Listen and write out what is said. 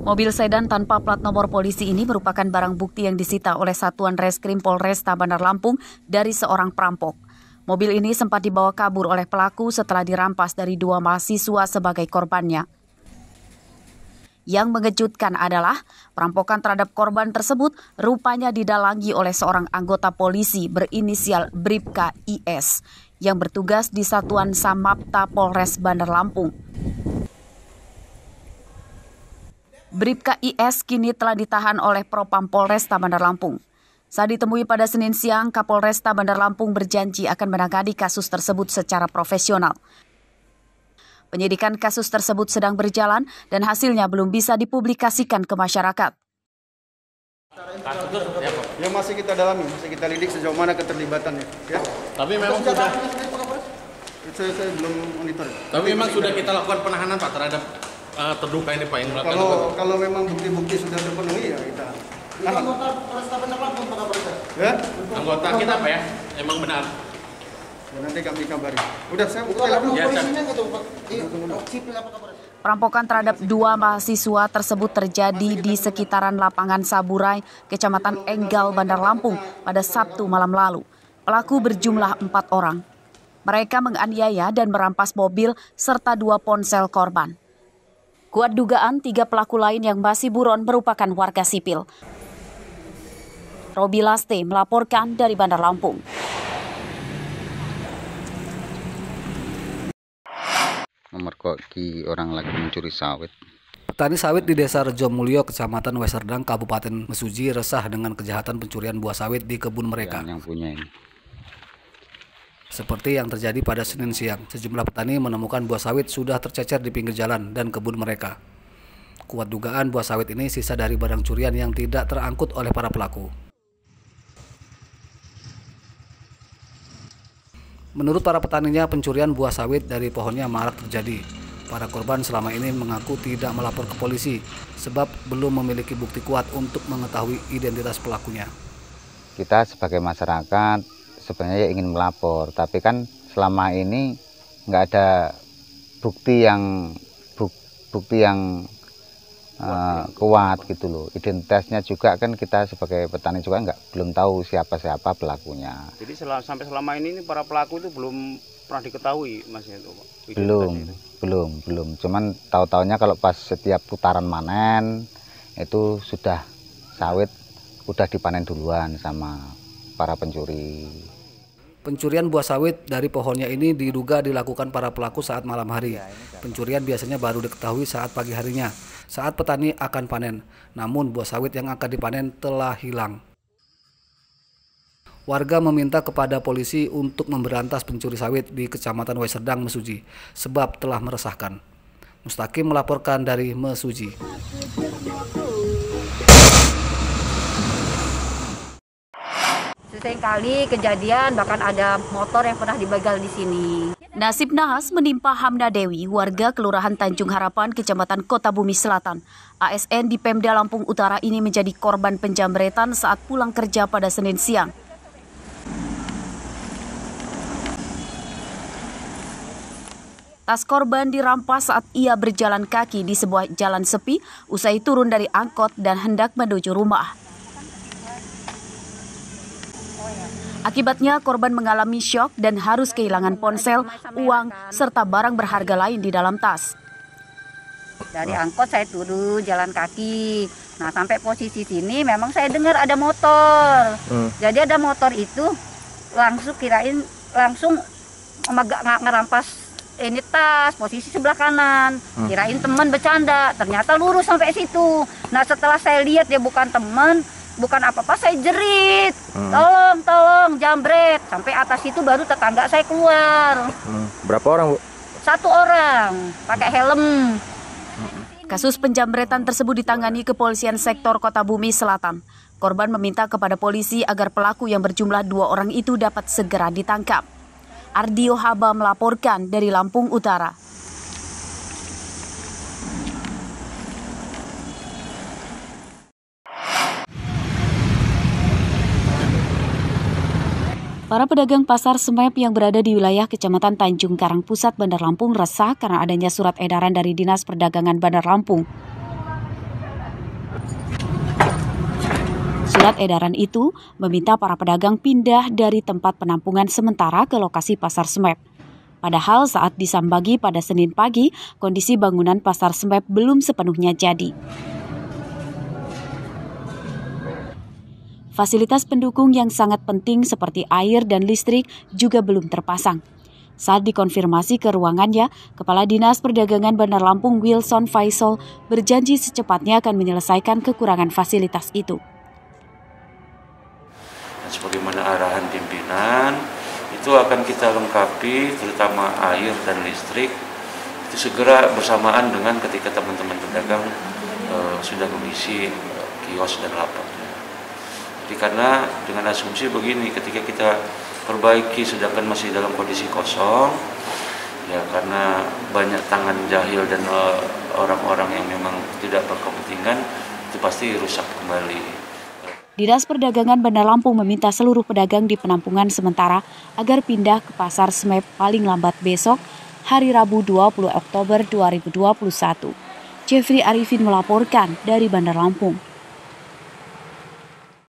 Mobil sedan tanpa plat nomor polisi ini merupakan barang bukti yang disita oleh Satuan Reskrim Polresta Bandar Lampung dari seorang perampok. Mobil ini sempat dibawa kabur oleh pelaku setelah dirampas dari 2 mahasiswa sebagai korbannya. Yang mengejutkan adalah perampokan terhadap korban tersebut rupanya didalangi oleh seorang anggota polisi berinisial Bribka IS yang bertugas di Satuan Samapta Polres Bandar Lampung. Bribka IS kini telah ditahan oleh Propam Polresta Bandar Lampung. Saat ditemui pada Senin siang, Kapolresta Bandar Lampung berjanji akan menangani kasus tersebut secara profesional. Penyidikan kasus tersebut sedang berjalan dan hasilnya belum bisa dipublikasikan ke masyarakat. Yang masih kita dalami, masih kita lidik sejauh mana keterlibatannya. Ya. Tapi memang sudah. Saya belum monitor. Tapi memang sudah kita lakukan penahanan Pak terhadap terduga ini Pak yang melakukan. Kalau memang bukti-bukti sudah terpenuhi ya kita. Anggota Polresta Bandar Lampung Pak Kapolres. Ya? Anggota kita Pak ya, emang benar. Ya, nanti kami kabari. Udah saya buka dulu. Ya, polisinya gitu Pak. Sipil apa Kapolres? Perampokan terhadap 2 mahasiswa tersebut terjadi di sekitaran lapangan Saburai, Kecamatan Enggal, Bandar Lampung pada Sabtu malam lalu. Pelaku berjumlah 4 orang. Mereka menganiaya dan merampas mobil serta 2 ponsel korban. Kuat dugaan 3 pelaku lain yang masih buron merupakan warga sipil. Robi Laste melaporkan dari Bandar Lampung. Memerkoki orang lagi mencuri sawit. Petani sawit di Desa Rejomulyo, Kecamatan Weserdang, Kabupaten Mesuji resah dengan kejahatan pencurian buah sawit di kebun mereka. Yang punya ini. Seperti yang terjadi pada Senin siang, sejumlah petani menemukan buah sawit sudah tercecer di pinggir jalan dan kebun mereka. Kuat dugaan buah sawit ini sisa dari barang curian yang tidak terangkut oleh para pelaku. Menurut para petaninya, pencurian buah sawit dari pohonnya marak terjadi. Para korban selama ini mengaku tidak melapor ke polisi sebab belum memiliki bukti kuat untuk mengetahui identitas pelakunya. Kita sebagai masyarakat sebenarnya ingin melapor, tapi kan selama ini nggak ada bukti yang kuat gitu loh. Identitasnya juga kan kita sebagai petani juga belum tahu siapa pelakunya. Jadi sampai selama ini para pelaku itu belum pernah diketahui Mas itu Pak? Belum. Cuman tahu-taunya kalau pas setiap putaran panen itu sudah sawit udah dipanen duluan sama para pencuri. Pencurian buah sawit dari pohonnya ini diduga dilakukan para pelaku saat malam hari. Pencurian biasanya baru diketahui saat pagi harinya, saat petani akan panen. Namun buah sawit yang akan dipanen telah hilang. Warga meminta kepada polisi untuk memberantas pencuri sawit di Kecamatan Weserdang, Mesuji, sebab telah meresahkan. Mustaqim melaporkan dari Mesuji. Seringkali kejadian bahkan ada motor yang pernah dibegal di sini. Nasib nahas menimpa Hamna Dewi, warga Kelurahan Tanjung Harapan, Kecamatan Kota Bumi Selatan. ASN di Pemda Lampung Utara ini menjadi korban penjamretan saat pulang kerja pada Senin siang. Tas korban dirampas saat ia berjalan kaki di sebuah jalan sepi usai turun dari angkot dan hendak menuju rumah. Akibatnya korban mengalami syok dan harus kehilangan ponsel, uang, serta barang berharga lain di dalam tas. Dari angkot saya turun jalan kaki. Nah sampai posisi sini memang saya dengar ada motor. Jadi ada motor itu langsung ngerampas ini tas posisi sebelah kanan. Kirain teman bercanda, ternyata lurus sampai situ. Nah setelah saya lihat dia bukan teman, bukan apa-apa, saya jerit, tolong, jambret. Sampai atas itu baru tetangga saya keluar. Berapa orang Bu? 1 orang, pakai helm. Kasus penjamretan tersebut ditangani Kepolisian Sektor Kota Bumi Selatan. Korban meminta kepada polisi agar pelaku yang berjumlah 2 orang itu dapat segera ditangkap. Ardio Haba melaporkan dari Lampung Utara. Para pedagang pasar Semep yang berada di wilayah Kecamatan Tanjung Karang Pusat, Bandar Lampung resah karena adanya surat edaran dari Dinas Perdagangan Bandar Lampung. Surat edaran itu meminta para pedagang pindah dari tempat penampungan sementara ke lokasi Pasar Smep. Padahal saat disambagi pada Senin pagi, kondisi bangunan Pasar Smep belum sepenuhnya jadi. Fasilitas pendukung yang sangat penting seperti air dan listrik juga belum terpasang. Saat dikonfirmasi ke ruangannya, Kepala Dinas Perdagangan Bandar Lampung Wilson Faisal berjanji secepatnya akan menyelesaikan kekurangan fasilitas itu. Sebagaimana arahan pimpinan, itu akan kita lengkapi terutama air dan listrik itu segera bersamaan dengan ketika teman-teman pedagang sudah mengisi kios dan lapaknya. Jadi karena dengan asumsi begini, ketika kita perbaiki sedangkan masih dalam kondisi kosong, ya karena banyak tangan jahil dan orang-orang yang memang tidak berkepentingan, itu pasti rusak kembali. Dinas Perdagangan Bandar Lampung meminta seluruh pedagang di penampungan sementara agar pindah ke Pasar Smep paling lambat besok, hari Rabu 20 Oktober 2021. Jeffrey Arifin melaporkan dari Bandar Lampung.